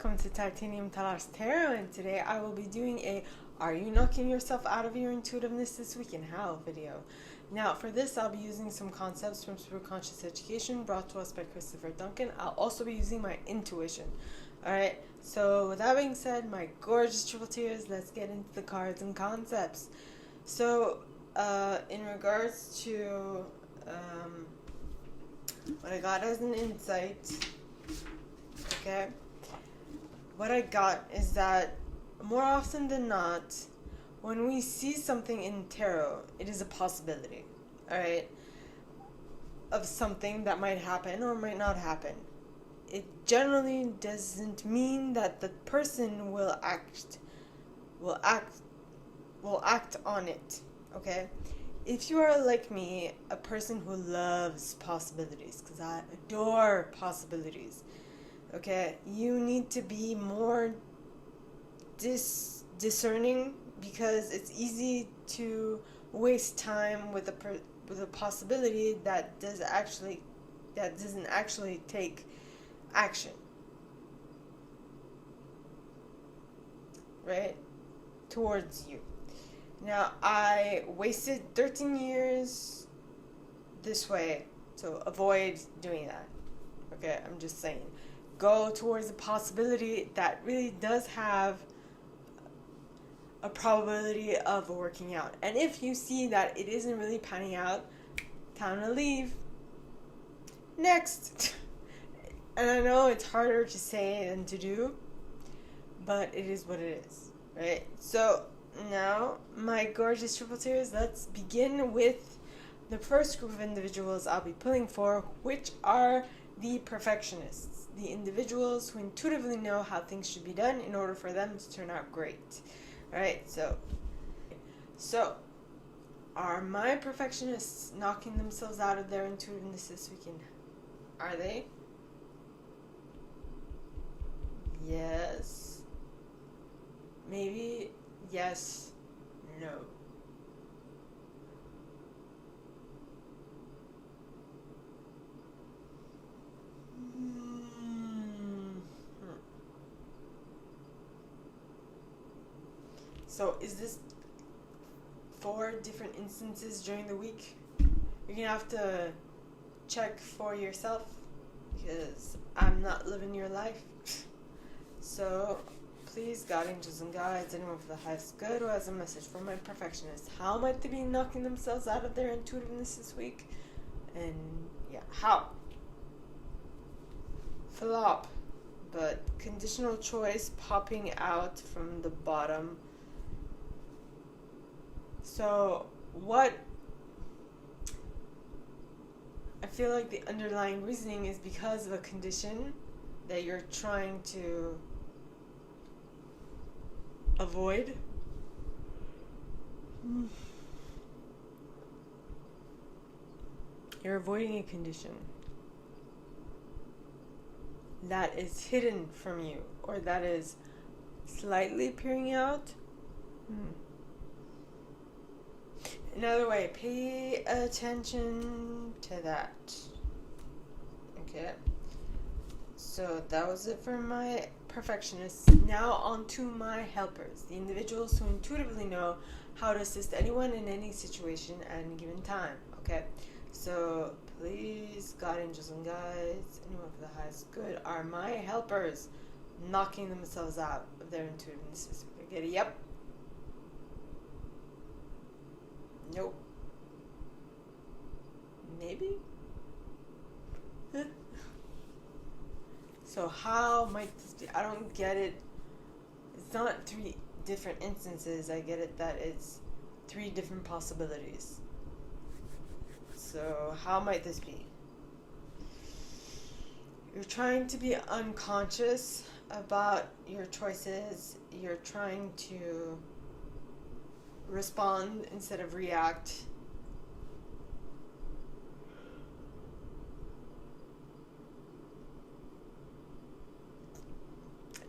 welcome to Titanium Talar's Tarot, and today I will be doing a Are You Knocking Yourself Out of Your Intuitiveness This Week and How video. Now for this I'll be using some concepts from SuperConscious Education brought to us by Christopher Duncan. I'll also be using my intuition. Alright, so with that being said, my gorgeous triple tears, let's get into the cards and concepts. So in regards to what I got as an insight, okay, what I got is that more often than not, when we see something in tarot, it is a possibility, alright, of something that might happen or might not happen. It generally doesn't mean that the person will act on it, okay? If you are like me, a person who loves possibilities, because I adore possibilities, okay, you need to be more discerning, because it's easy to waste time with a possibility that doesn't actually take action, right, towards you. Now, I wasted 13 years this way, so avoid doing that. Okay, I'm just saying. Go towards a possibility that really does have a probability of working out. And if you see that it isn't really panning out, time to leave. Next. And I know it's harder to say than to do, but it is what it is, right? So now, my gorgeous triple tears, let's begin with the first group of individuals I'll be pulling for, which are the perfectionists, the individuals who intuitively know how things should be done in order for them to turn out great. Alright, so are my perfectionists knocking themselves out of their intuitiveness this weekend? Are they? Yes. Maybe. Yes. No. So is this 4 different instances during the week? You're gonna have to check for yourself, because I'm not living your life. So please, God, angels, and guides, anyone for the highest good who has a message for my perfectionists. How might they be knocking themselves out of their intuitiveness this week? And yeah, how? Flop, but conditional choice popping out from the bottom. So what I feel like the underlying reasoning is because of a condition that you're trying to avoid. You're avoiding a condition that is hidden from you, or that is slightly peering out. Another way, pay attention to that. Okay. So that was it for my perfectionists. Now on to my helpers, the individuals who intuitively know how to assist anyone in any situation at any given time. Okay, so please, God, angels, and guides, anyone for the highest good, are my helpers knocking themselves out of their intuitiveness. I get a yep. Nope. Maybe. So how might this be? I don't get it. It's not 3 different instances. I get it that it's 3 different possibilities. So how might this be? You're trying to be unconscious about your choices. You're trying to respond instead of react.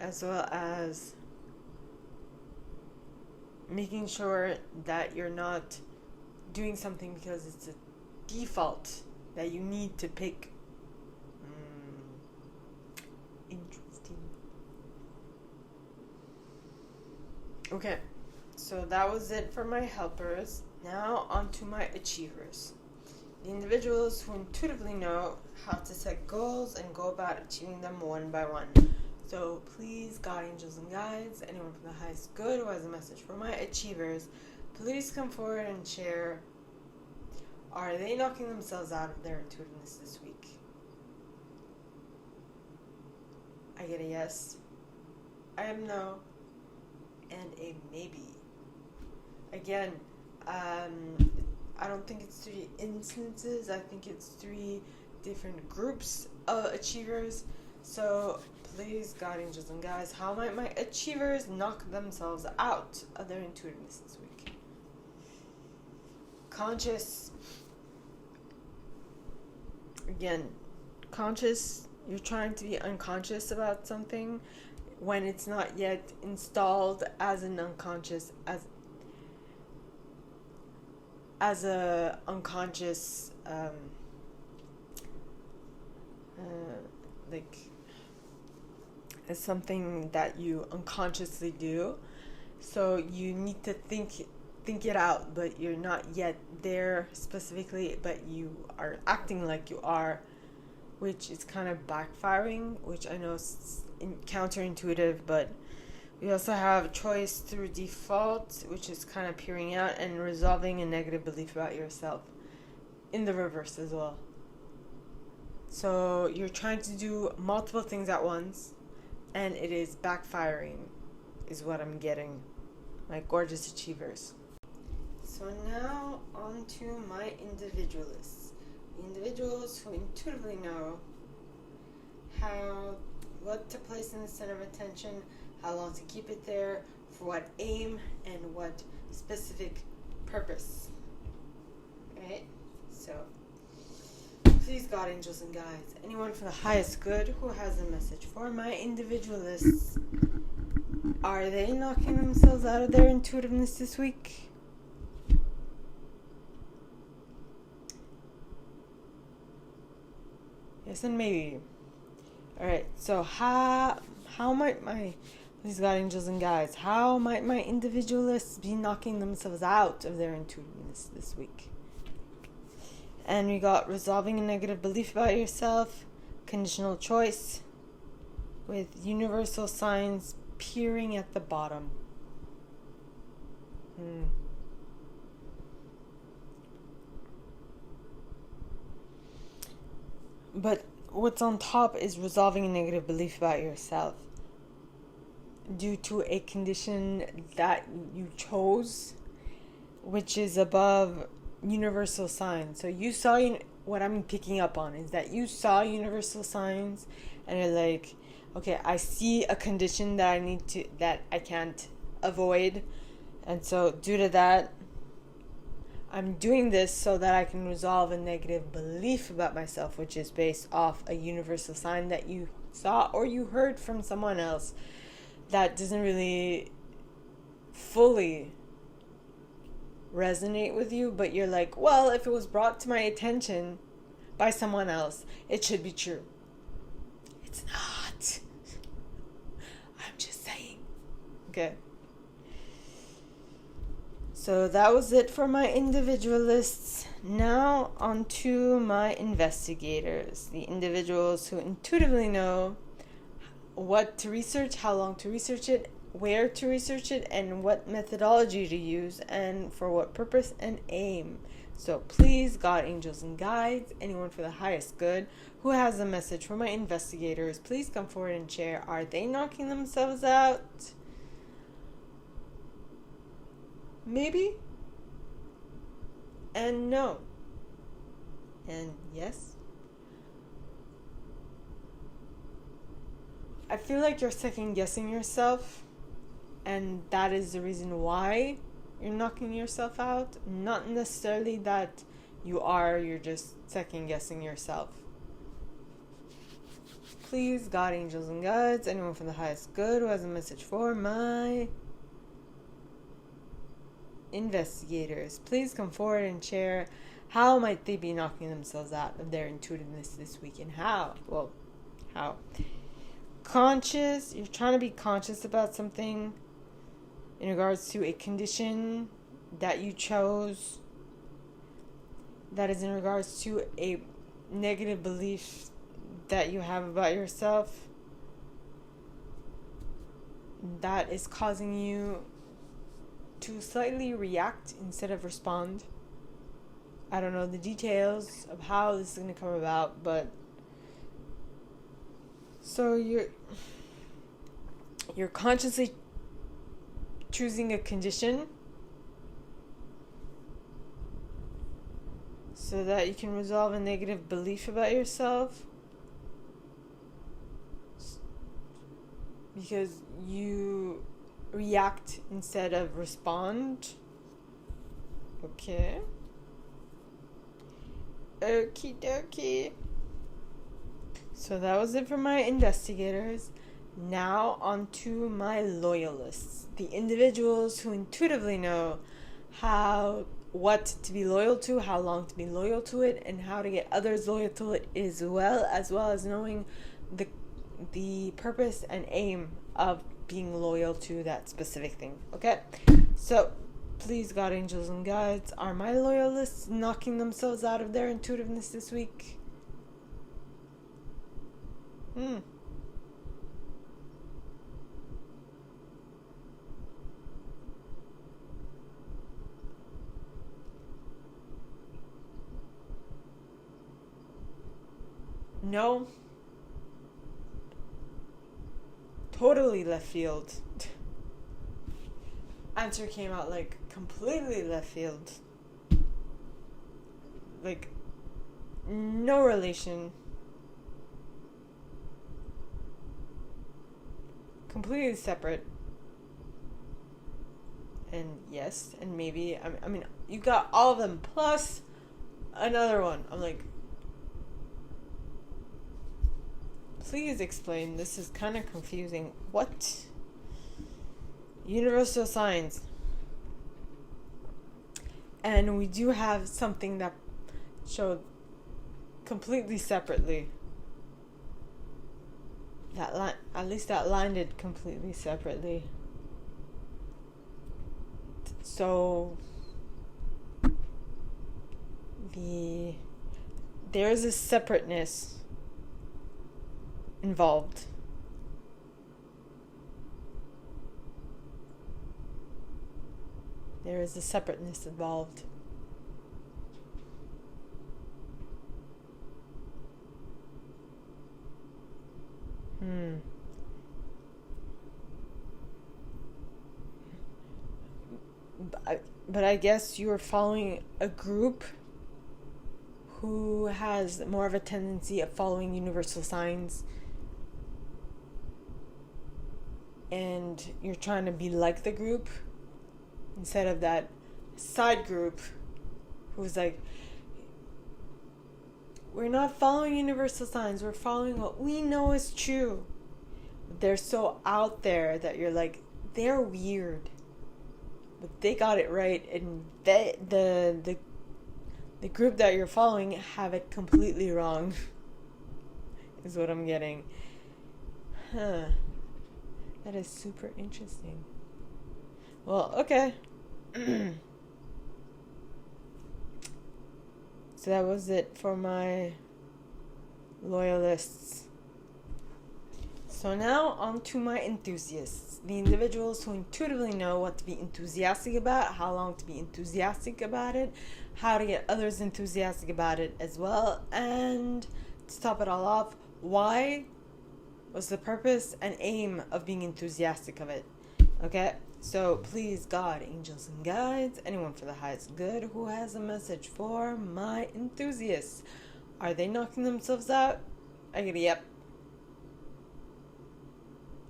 As well as making sure that you're not doing something because it's a default that you need to pick. Interesting. Okay, so that was it for my helpers. Now on to my achievers. The individuals who intuitively know how to set goals and go about achieving them one by one. So please, God, angels, and guides, anyone from the highest good who has a message for my achievers, please come forward and share. Are they knocking themselves out of their intuitiveness this week? I get a yes, I have no, and a maybe. Again, I don't think it's 3 instances. I think it's 3 different groups of achievers. So please, God, angels, and guides, how might my achievers knock themselves out of their intuitiveness this week? Conscious. Again, conscious, you're trying to be unconscious about something when it's not yet installed as an unconscious, as a unconscious, like, as something that you unconsciously do. So you need to think it out, but you're not yet there specifically, but you are acting like you are, which is kind of backfiring, which I know is counterintuitive, but we also have choice through default, which is kind of peering out and resolving a negative belief about yourself in the reverse as well. So you're trying to do multiple things at once, and it is backfiring, is what I'm getting, my gorgeous achievers. So now on to my individualists. The individuals who intuitively know what to place in the center of attention, how long to keep it there, for what aim, and what specific purpose. Right? So, please, God, angels, and guides, anyone from the highest good who has a message for my individualists, are they knocking themselves out of their intuitiveness this week? Yes and maybe. Alright, so how might please, God, angels, and guides, how might my individualists be knocking themselves out of their intuitiveness this week? And we got resolving a negative belief about yourself, conditional choice, with universal signs peering at the bottom. But what's on top is resolving a negative belief about yourself due to a condition that you chose, which is above universal signs. So you saw, what I'm picking up on is that you saw universal signs and you're like, okay, I see a condition that I can't avoid, and so due to that, I'm doing this so that I can resolve a negative belief about myself, which is based off a universal sign that you saw or you heard from someone else that doesn't really fully resonate with you, but you're like, well, if it was brought to my attention by someone else, it should be true. It's not. I'm just saying. Okay. So that was it for my individualists. Now on to my investigators, the individuals who intuitively know what to research, how long to research it, where to research it, and what methodology to use, and for what purpose and aim. So please, God, angels, and guides, anyone for the highest good who has a message for my investigators, please come forward and share. Are they knocking themselves out? Maybe. And no. And yes. I feel like you're second guessing yourself, and that is the reason why you're knocking yourself out. Not necessarily that you're just second guessing yourself. Please, God, angels, and guides, anyone from the highest good who has a message for my investigators, please come forward and share. How might they be knocking themselves out of their intuitiveness this week, and how? Well, how? Conscious, you're trying to be conscious about something in regards to a condition that you chose, that is in regards to a negative belief that you have about yourself, that is causing you to slightly react instead of respond. I don't know the details of how this is going to come about, but so you're consciously choosing a condition so that you can resolve a negative belief about yourself, because you react instead of respond. Okay. Okie dokie. So that was it for my investigators. Now on to my loyalists, the individuals who intuitively know what to be loyal to, how long to be loyal to it, and how to get others loyal to it, as well as knowing the purpose and aim of being loyal to that specific thing. Okay, so please, God, angels, and guides, are my loyalists knocking themselves out of their intuitiveness this week? No. Totally left field. Answer came out like completely left field. Like, no relation. Completely separate. And yes, and maybe. I mean, you got all of them plus another one. I'm like, please explain. This is kind of confusing. What? Universal signs. And we do have something that showed completely separately. At least that landed completely separately. So there's a separateness involved. There is a separateness involved. But I guess you are following a group who has more of a tendency of following universal signs, and you're trying to be like the group instead of that side group who's like, we're not following universal signs, we're following what we know is true. They're so out there that you're like, they're weird, but they got it right, and the group that you're following have it completely wrong. Is what I'm getting. That is super interesting. Well, okay. So that was it for my loyalists. So now on to my enthusiasts, the individuals who intuitively know what to be enthusiastic about, how long to be enthusiastic about it, how to get others enthusiastic about it as well, and to top it all off, why was the purpose and aim of being enthusiastic of it. Okay, so please, God, angels, and guides, anyone for the highest good who has a message for my enthusiasts. Are they knocking themselves out? I get a yep.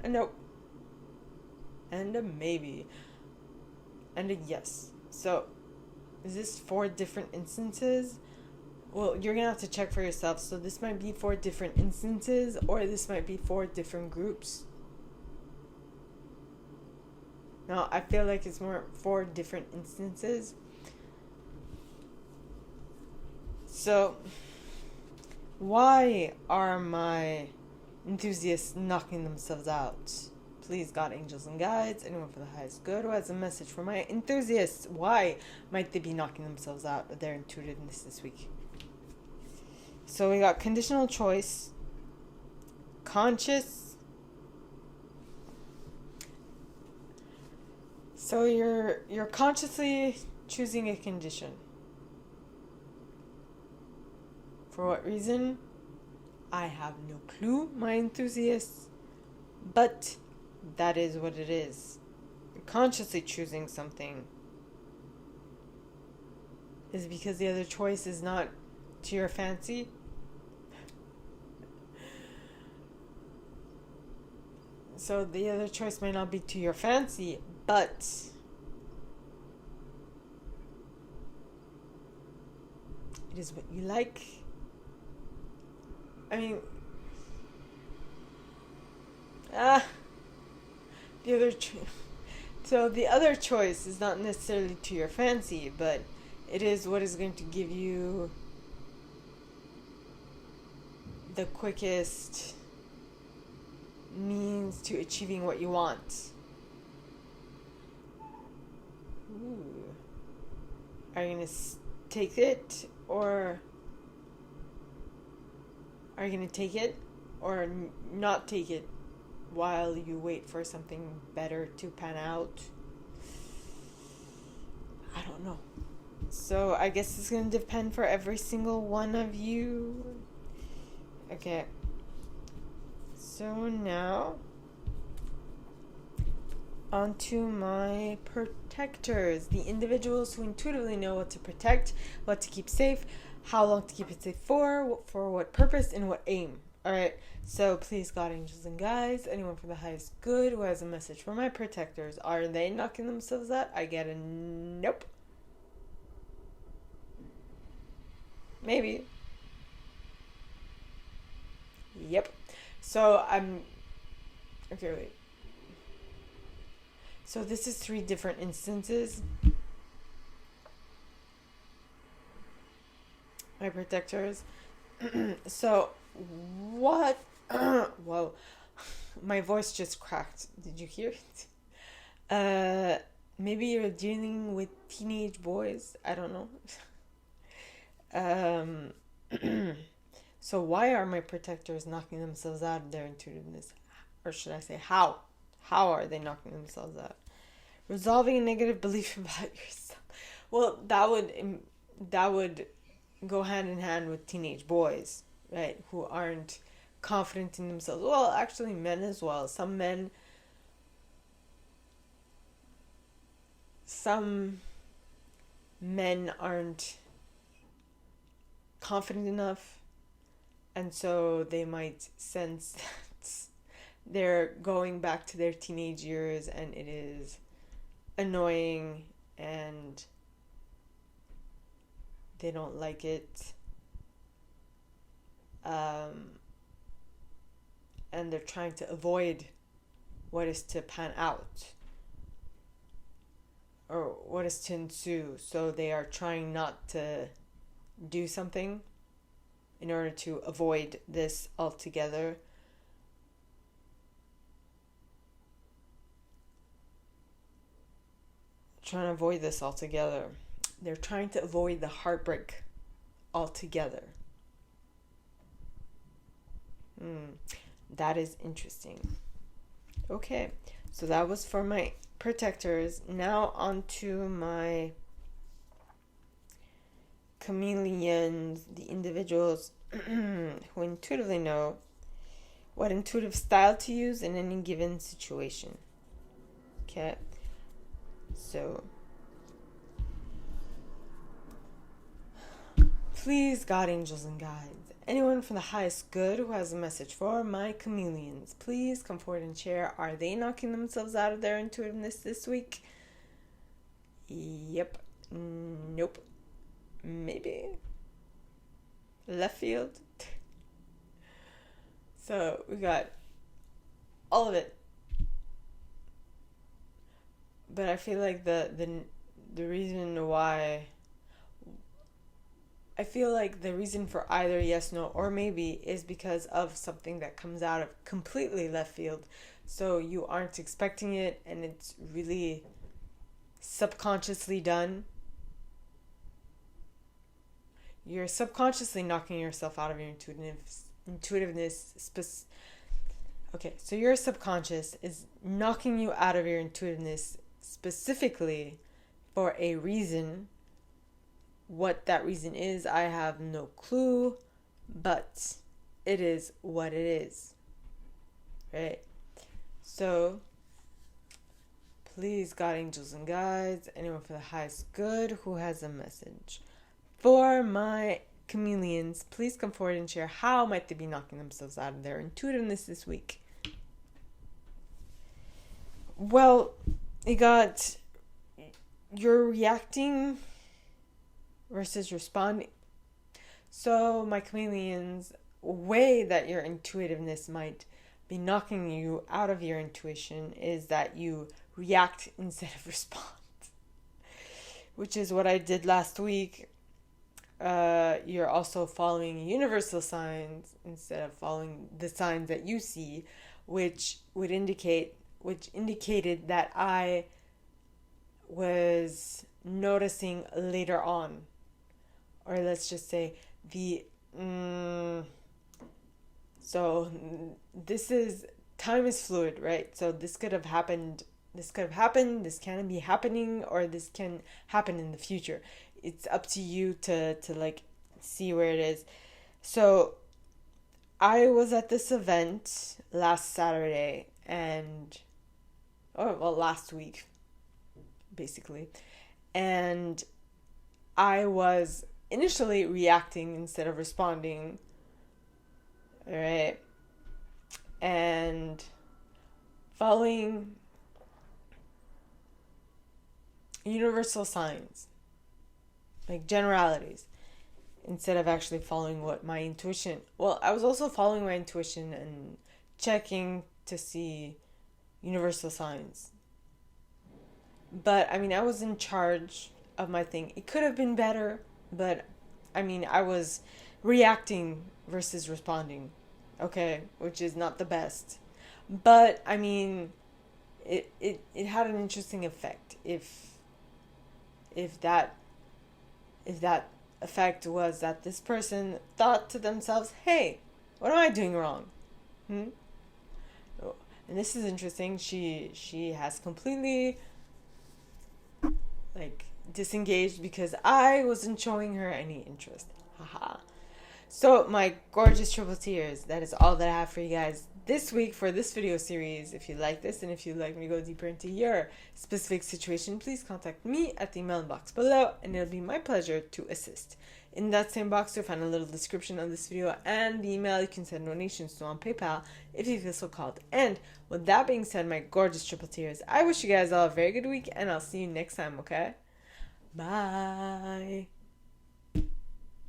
A nope. And a maybe. And a yes. So, is this 4 different instances? Well, you're going to have to check for yourself. So this might be 4 different instances, or this might be 4 different groups. Now, I feel like it's more 4 different instances. So, why are my enthusiasts knocking themselves out Please, God, angels, and guides, anyone for the highest good who has a message for my enthusiasts. Why might they be knocking themselves out of their intuitiveness this week? So we got conditional choice, conscious. So you're consciously choosing a condition. For what reason? I have no clue, my enthusiasts. But that is what it is. You're consciously choosing something. Is it because the other choice is not to your fancy? So the other choice might not be to your fancy, but it is what you like. I mean, the other choice is not necessarily to your fancy, but it is what is going to give you the quickest means to achieving what you want. Ooh. Are you going to take it, or are you going to take it or not take it while you wait for something better to pan out? I don't know. So I guess it's going to depend for every single one of you. Okay. So now, on to my protectors, the individuals who intuitively know what to protect, what to keep safe, how long to keep it safe for what purpose, and what aim. Alright, so please, God, angels, and guides, anyone for the highest good who has a message for my protectors. Are they knocking themselves out? I get a nope. Maybe. Yep. So okay, wait. So this is 3 different instances. My protectors. So what? Whoa. My voice just cracked. Did you hear it? Maybe you're dealing with teenage boys. I don't know. So why are my protectors knocking themselves out of their intuitiveness? Or should I say how? How are they knocking themselves out? Resolving a negative belief about yourself. Well, that would go hand in hand with teenage boys, right? Who aren't confident in themselves. Well, actually men as well. Some men aren't confident enough, and so they might sense that they're going back to their teenage years and it is annoying and they don't like it, and they're trying to avoid what is to pan out or what is to ensue. So they are trying not to do something in order to avoid this altogether. Trying to avoid this altogether. They're trying to avoid the heartbreak altogether. That is interesting. Okay, so that was for my protectors. Now on to my chameleons, the individuals who intuitively know what intuitive style to use in any given situation. Okay, so please, God, angels, and guides, anyone from the highest good who has a message for my chameleons, please come forward and share. Are they knocking themselves out of their intuitiveness this week? Yep. Nope. Maybe. Left field. So we got all of it. But I feel like the reason why, I feel like the reason for either yes, no, or maybe is because of something that comes out of completely left field. so you aren't expecting it, and it's really subconsciously done. You're subconsciously knocking yourself out of your intuitiveness. Okay, so your subconscious is knocking you out of your intuitiveness specifically for a reason. What that reason is, I have no clue, but it is what it is, right? So, please, God, angels, and guides, anyone for the highest good who has a message for my chameleons, please come forward and share how might they be knocking themselves out of their intuitiveness this week. Well, you got you're reacting versus responding. So my chameleons, way that your intuitiveness might be knocking you out of your intuition is that you react instead of respond, which is what I did last week. You're also following universal signs instead of following the signs that you see, which indicated that I was noticing later on, or let's just say so this is, time is fluid, right? So this could have happened, this can be happening, or this can happen in the future. It's up to you to like see where it is. So I was at this event last Saturday last week basically, and I was initially reacting instead of responding, right? And following universal signs, like generalities, instead of actually following what my intuition. Well, I was also following my intuition and checking to see universal signs. But I mean, I was in charge of my thing. It could have been better, but I mean, I was reacting versus responding, okay, which is not the best. But I mean, it had an interesting effect. If that effect was that this person thought to themselves, hey, what am I doing wrong? And this is interesting. She has completely like disengaged because I wasn't showing her any interest. Haha. So my gorgeous triple tears, that is all that I have for you guys this week for this video series. If you like this and if you'd like me to go deeper into your specific situation, please contact me at the email box below, and it'll be my pleasure to assist. In that same box, you'll find a little description of this video and the email you can send donations to on PayPal if you feel so called. And with that being said, my gorgeous triple tears, I wish you guys all a very good week, and I'll see you next time, okay? Bye.